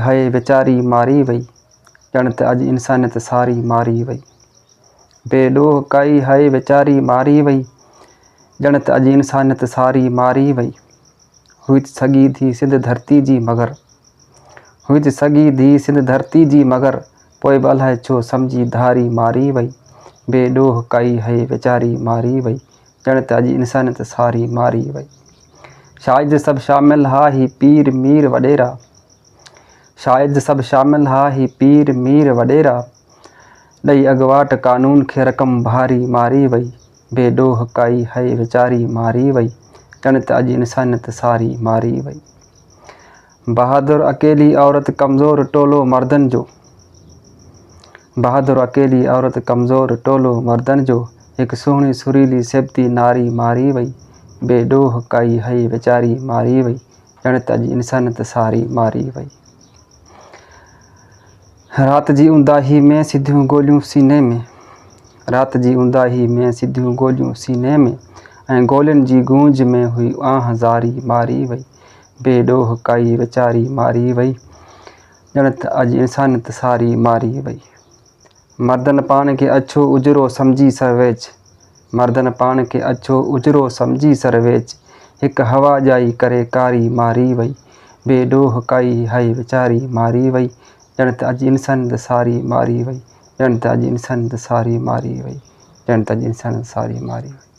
है बेचारी मारी वई, ॼण त अॼु इंसानियत सारी मारी वई। बेॾोह काई है बेचारी मारी वई, ॼण त अॼु इंसानियत सारी मारी वई। हुई त सॻी थी सिंध धरती जी मगर, हुई त सॻी थी सिंध धरती जी मगर, पोइ बि अलाए छो सम्झी धारी मारी वई। बेॾोह काई है बेचारी मारी वई, ॼण त अॼु इंसानियत सारी मारी वई। शायदि सभु शामिल हा ही पीर मीर वॾेरा, शायदि सभु शामिल हा ही पीर मीर वॾेरा, ॾेई अॻवाट कानून खे रक़म भारी मारी वई। बेॾोह काई है बेचारी मारी वई, ॼण त अॼु इंसानियत सारी मारी वई। बहादुर अकेली औरत कमज़ोर टोलो मर्दन जो, बहादुर अकेली औरत कमज़ोर टोलो मर्दन जो, हिकु सुहिणी सुरीली सेबती नारी मारी वई। बेॾोह काई है बेचारी मारी वई, ॼण त अॼु इंसानियत सारी मारी वई। रात जी ऊंदाही में सिधियूं गोलियूं सीने में, रात जी ऊंदाही में सिधियूं गोलियूं सीने में, ऐं गोलियुनि जी गूंज में हुई आह ज़ारी मारी वई। बेॾोह काई बेचारी मारी वई, ॼण त अॼु इंसानियत सारी मारी वई। मर्दन पान खे अछो उजरो सम्झी सरवेच, मर्दन पान खे अछो उजरो सम्झी सरवेच, हिकु हवा ॼाई करे कारी मारी वई। बेॾोह काई है बेचारी मारी वई, ॼण त अॼु इंसानियत सारी मारी वई, ॼण त अॼु इंसानियत सारी मारी वई, ॼण त अॼु इंसानियत सारी मारी वई।